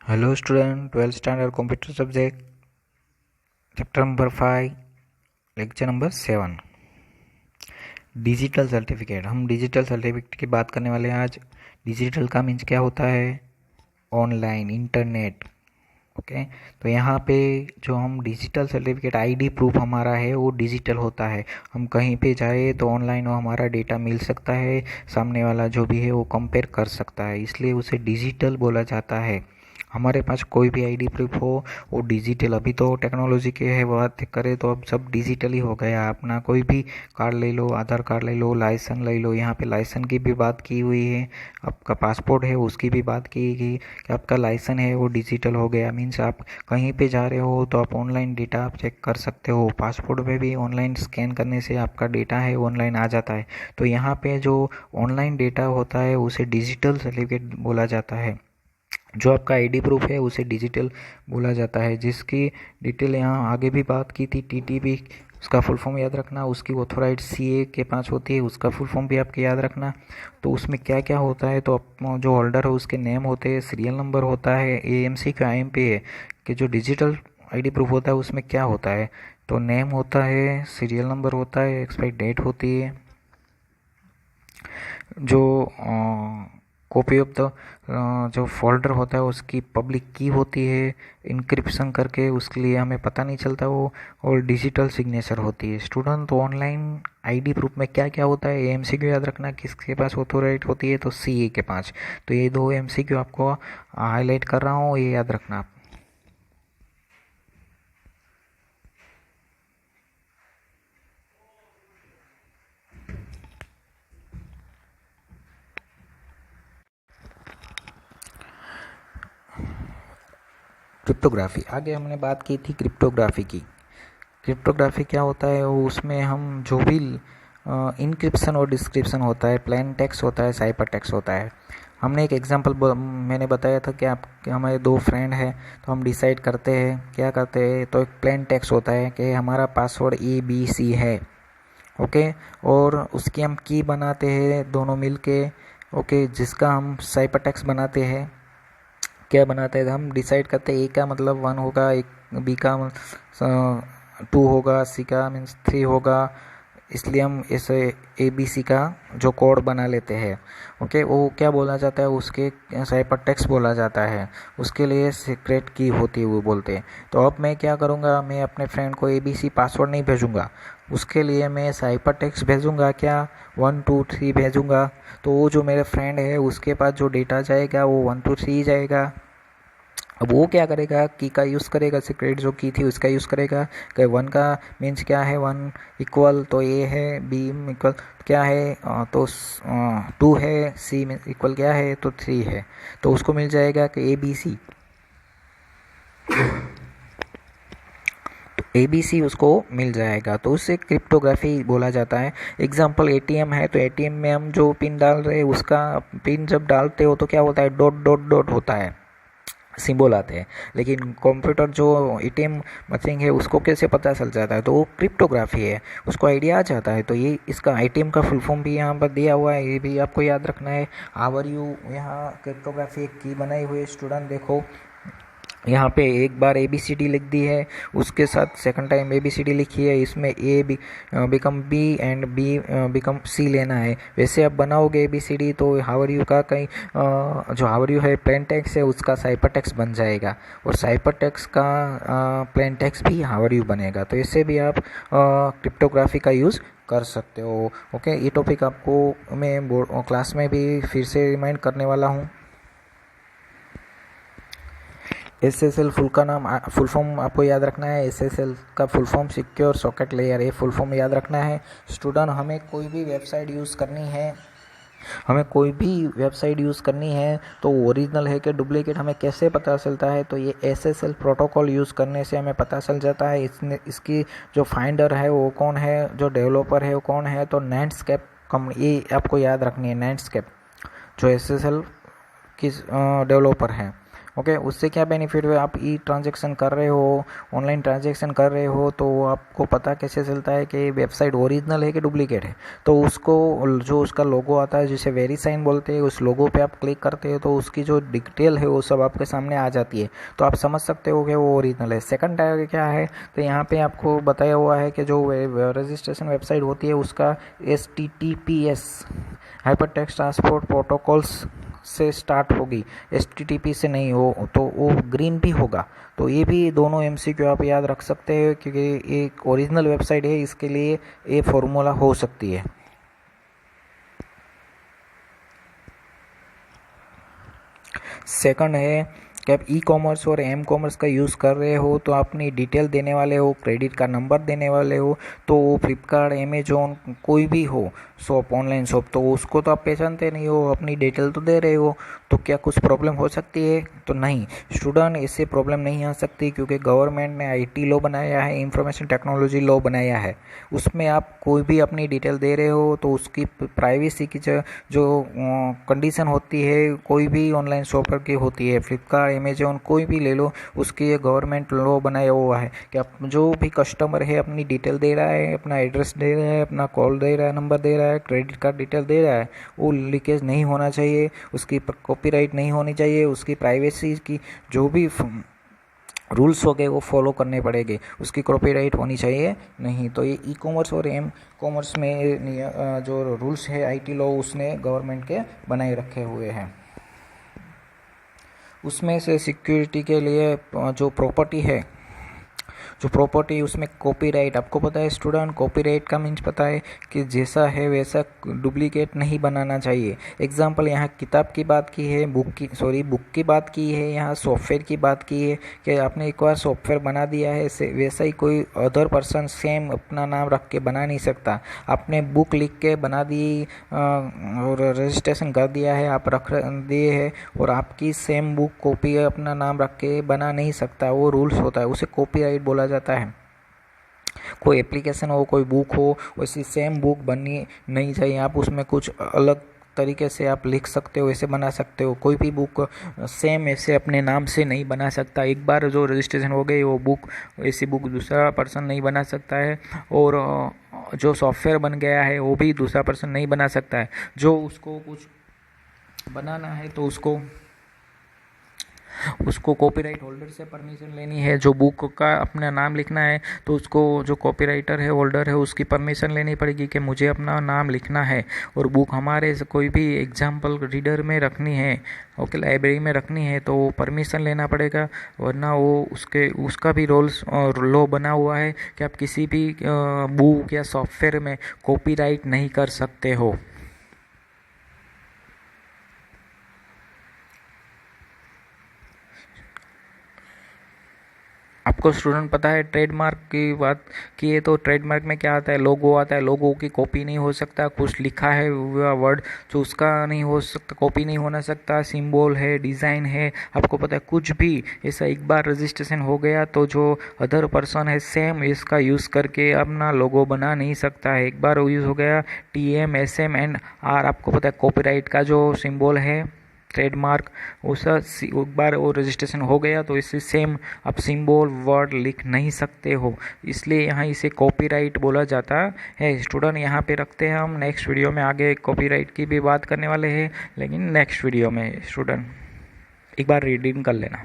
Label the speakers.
Speaker 1: Hello student, 12th standard computer subject, chapter number 5, lecture number 7, digital certificate. हम digital certificate की बात करने वाले हैं आज। डिजिटल का मीन्स क्या होता है? Online, internet. ओके, तो यहाँ पे जो हम डिजिटल सर्टिफिकेट आईडी प्रूफ हमारा है वो डिजिटल होता है। हम कहीं पे जाए तो ऑनलाइन वो हमारा डेटा मिल सकता है, सामने वाला जो भी है वो कंपेयर कर सकता है, इसलिए उसे डिजिटल बोला जाता है। हमारे पास कोई भी आईडी प्रूफ हो वो डिजिटल। अभी तो टेक्नोलॉजी के है बात करें तो अब सब डिजिटल ही हो गया। अपना कोई भी कार्ड ले लो, आधार कार्ड ले लो, लाइसेंस ले लो। यहाँ पे लाइसेंस की भी बात की हुई है, आपका पासपोर्ट है उसकी भी बात की गई कि आपका लाइसेंस है वो डिजिटल हो गया। मीन्स आप कहीं पे जा रहे हो तो आप ऑनलाइन डेटा आप चेक कर सकते हो। पासपोर्ट पे भी ऑनलाइन स्कैन करने से आपका डेटा है ऑनलाइन आ जाता है। तो यहाँ पे जो ऑनलाइन डेटा होता है उसे डिजिटल सर्टिफिकेट बोला जाता है। जो आपका आईडी प्रूफ है उसे डिजिटल बोला जाता है, जिसकी डिटेल यहाँ आगे भी बात की थी। टीटीपी उसका फुल फॉर्म याद रखना, उसकी ऑथोराइज सीए के पास होती है, उसका फुल फॉर्म भी आपके याद रखना। तो उसमें क्या क्या होता है, तो जो होल्डर है उसके नेम होते हैं, सीरियल नंबर होता है, एएमसी का आईएमपी है कि जो डिजिटल आईडी प्रूफ होता है उसमें क्या होता है। तो नेम होता है, सीरियल नंबर होता है, एक्सपायरी डेट होती है, जो कॉपी ऑफ द जो फोल्डर होता है उसकी पब्लिक की होती है, इनक्रिप्शन करके उसके लिए हमें पता नहीं चलता वो, और डिजिटल सिग्नेचर होती है। स्टूडेंट, तो ऑनलाइन आईडी प्रूफ में क्या क्या होता है? एमसीक्यू याद रखना, किसके पास ऑथोराइज होती है, तो सीए के पास। तो ये दो एमसीक्यू आपको हाईलाइट कर रहा हूँ, ये याद रखना आप। क्रिप्टोग्राफी, आगे हमने बात की थी क्रिप्टोग्राफी की। क्रिप्टोग्राफी क्या होता है? वो उसमें हम जो भी इनक्रिप्शन और डिस्क्रिप्शन होता है, प्लेन टेक्स्ट होता है, साइपर टेक्स्ट होता है। हमने एक एग्जांपल मैंने बताया था कि आप कि हमारे दो फ्रेंड हैं, तो हम डिसाइड करते हैं, क्या करते हैं, तो एक प्लेन टेक्स्ट होता है कि हमारा पासवर्ड ABC है। ओके, और उसकी हम की बनाते हैं दोनों मिल के। ओके, जिसका हम साइपर टेक्स्ट बनाते हैं, क्या बनाते हैं, हम डिसाइड करते हैं ए का मतलब 1 होगा, एक बी का 2 होगा, सी का मीन्स 3 होगा। इसलिए हम इसे ABC का जो कोड बना लेते हैं। ओके, वो क्या बोला जाता है, उसके साइपर टेक्स्ट बोला जाता है, उसके लिए सीक्रेट की होती है वो बोलते हैं। तो अब मैं क्या करूँगा, मैं अपने फ्रेंड को ABC पासवर्ड नहीं भेजूँगा, उसके लिए मैं साइपर टेक्स्ट भेजूँगा, क्या 1 2 3 भेजूँगा। तो वो जो मेरे फ्रेंड है उसके पास जो डेटा जाएगा वो 1 2 3 जाएगा। अब वो क्या करेगा, की का यूज़ करेगा, सीक्रेट जो की थी उसका यूज़ करेगा कि 1 का मीन्स क्या है, 1 इक्वल तो ए है, बी इक्वल क्या है, तो 2 है, सी इक्वल क्या है, तो 3 है। तो उसको मिल जाएगा कि ABC, तो ABC उसको मिल जाएगा। तो उससे क्रिप्टोग्राफी बोला जाता है। एग्जाम्पल ATM है, तो ATM में हम जो पिन डाल रहे हैं उसका पिन जब डालते हो तो क्या होता है, डॉट डॉट डॉट होता है, सिंबल आते हैं। लेकिन कंप्यूटर जो ATM मशीन है उसको कैसे पता चल जाता है, तो वो क्रिप्टोग्राफी है, उसको आइडिया आ जाता है। तो ये इसका ATM का फुल फॉर्म भी यहाँ पर दिया हुआ है, ये भी आपको याद रखना है। आवर यू, यहाँ क्रिप्टोग्राफी एक की बनाई हुई है। स्टूडेंट देखो, यहाँ पे एक बार ABCD लिख दी है, उसके साथ सेकंड टाइम ABCD लिखी है, इसमें A become B and B become C लेना है। वैसे आप बनाओगे ABCD तो हावर यू का कहीं जो हावर यू है प्लेन टेक्स्ट है उसका साइपर टेक्स्ट बन जाएगा, और साइपर टेक्स्ट का प्लेन टेक्स्ट भी हावर यू बनेगा। तो इससे भी आप क्रिप्टोग्राफी का यूज़ कर सकते हो। ओके, ये टॉपिक आपको मैं क्लास में भी फिर से रिमाइंड करने वाला हूँ। SSL फुल फॉर्म आपको याद रखना है। SSL का full form secure socket layer, ये फुल फॉर्म याद रखना है। स्टूडेंट, हमें कोई भी वेबसाइट यूज़ करनी है तो ओरिजिनल है कि डुप्लीकेट हमें कैसे पता चलता है, तो ये SSL प्रोटोकॉल यूज़ करने से हमें पता चल जाता है। इसकी जो फाइंडर है वो कौन है, जो डेवलपर है वो कौन है, तो नेटस्केप कंपनी, ये आपको याद रखनी है। नेटस्केप जो SSL की डेवलपर है, ओके, उससे क्या बेनिफिट है, आप ई ट्रांजेक्शन कर रहे हो, ऑनलाइन ट्रांजेक्शन कर रहे हो, तो आपको पता कैसे चलता है कि वेबसाइट ओरिजिनल है कि डुप्लीकेट है। तो उसको जो उसका लोगो आता है जिसे वेरीसाइन बोलते हैं, उस लोगो पे आप क्लिक करते हो तो उसकी जो डिटेल है वो सब आपके सामने आ जाती है, तो आप समझ सकते हो कि वो ओरिजिनल है। सेकंड टाइप क्या है, तो यहाँ पे आपको बताया हुआ है कि जो रजिस्ट्रेशन वेबसाइट होती है उसका HTTPS hyper text transport protocols से स्टार्ट होगी, HTTP से नहीं हो तो वो ग्रीन भी होगा। तो ये भी दोनों MCQ आप याद रख सकते हैं, क्योंकि एक ओरिजिनल वेबसाइट है, इसके लिए ये फॉर्मूला हो सकती है। सेकंड है कि आप ई-कॉमर्स और M-कॉमर्स का यूज़ कर रहे हो, तो अपनी डिटेल देने वाले हो, क्रेडिट का नंबर देने वाले हो, तो वो फ्लिपकार्ट, अमेजोन कोई भी हो शॉप, ऑनलाइन शॉप, तो उसको तो आप पहचानते नहीं हो, अपनी डिटेल तो दे रहे हो, तो क्या कुछ प्रॉब्लम हो सकती है? तो नहीं स्टूडेंट, इससे प्रॉब्लम नहीं आ सकती, क्योंकि गवर्नमेंट ने IT लॉ बनाया है, इंफॉर्मेशन टेक्नोलॉजी लॉ बनाया है, उसमें आप कोई भी अपनी डिटेल दे रहे हो तो उसकी प्राइवेसी की जो कंडीशन होती है कोई भी ऑनलाइन शॉपर की होती है, फ्लिपकार्ट, अमेजोन कोई भी ले लो, उसकी ये गवर्नमेंट लॉ बनाया हुआ है कि आप जो भी कस्टमर है अपनी डिटेल दे रहा है, अपना एड्रेस दे रहा है, अपना कॉल दे रहा है, नंबर दे रहा है, क्रेडिट कार्ड डिटेल दे रहा है, वो लीकेज नहीं होना चाहिए, उसकी कॉपीराइट नहीं होनी चाहिए, उसकी प्राइवेसी की जो भी रूल्स हो गए वो फॉलो करने पड़ेंगे, उसकी कॉपीराइट होनी चाहिए नहीं। तो ये ई-कॉमर्स और M-कॉमर्स में जो रूल्स है IT लॉ उसने गवर्नमेंट के बनाए रखे हुए हैं। उसमें से सिक्योरिटी के लिए जो प्रॉपर्टी है, जो प्रॉपर्टी उसमें कॉपीराइट, आपको पता है स्टूडेंट, कॉपीराइट का मीन्स पता है कि जैसा है वैसा डुप्लीकेट नहीं बनाना चाहिए। एग्जाम्पल यहाँ किताब की बात की है, बुक की बात की है, यहाँ सॉफ्टवेयर की बात की है कि आपने एक बार सॉफ्टवेयर बना दिया है, वैसा ही कोई अदर पर्सन सेम अपना नाम रख के बना नहीं सकता। आपने बुक लिख के बना दी और रजिस्ट्रेशन कर दिया है, आप रख दिए है, और आपकी सेम बुक कॉपी अपना नाम रख के बना नहीं सकता, वो रूल्स होता है, उसे कॉपीराइट बोला जाता है। कोई एप्लीकेशन हो, कोई बुक हो, वैसी सेम बुक बननी नहीं चाहिए, आप उसमें कुछ अलग तरीके से आप लिख सकते हो, ऐसे बना सकते हो, कोई भी बुक सेम ऐसे अपने नाम से नहीं बना सकता। एक बार जो रजिस्ट्रेशन हो गई वो बुक, ऐसी बुक दूसरा पर्सन नहीं बना सकता है, और जो सॉफ्टवेयर बन गया है वो भी दूसरा पर्सन नहीं बना सकता है। जो उसको कुछ बनाना है तो उसको कॉपीराइट होल्डर से परमिशन लेनी है, जो बुक का अपना नाम लिखना है तो उसको जो कॉपीराइटर है, होल्डर है, उसकी परमिशन लेनी पड़ेगी कि मुझे अपना नाम लिखना है, और बुक हमारे कोई भी एग्जाम्पल रीडर में रखनी है, ओके, लाइब्रेरी में रखनी है, तो परमिशन लेना पड़ेगा, वरना वो उसका भी रोल्स और लॉ बना हुआ है कि आप किसी भी बुक या सॉफ्टवेयर में कॉपीराइट नहीं कर सकते हो। आपको स्टूडेंट पता है ट्रेडमार्क की बात की है, तो ट्रेडमार्क में क्या आता है, लोगो आता है, लोगो की कॉपी नहीं हो सकता, कुछ लिखा है वर्ड जो उसका नहीं हो सकता, कॉपी नहीं होना सकता, सिंबल है, डिज़ाइन है, आपको पता है कुछ भी ऐसा एक बार रजिस्ट्रेशन हो गया तो जो अदर पर्सन है सेम इसका यूज़ करके अपना लोगो बना नहीं सकता है। एक बार यूज़ हो गया TM SM एंड R, आपको पता है कॉपीराइट का जो सिंबल है ट्रेडमार्क, उसका एक बार वो रजिस्ट्रेशन हो गया तो इससे सेम आप सिंबल वर्ड लिख नहीं सकते हो, इसलिए यहाँ इसे कॉपीराइट बोला जाता है। स्टूडेंट यहाँ पे रखते हैं, हम नेक्स्ट वीडियो में आगे कॉपीराइट की भी बात करने वाले हैं, लेकिन नेक्स्ट वीडियो में स्टूडेंट एक बार रीडिंग कर लेना।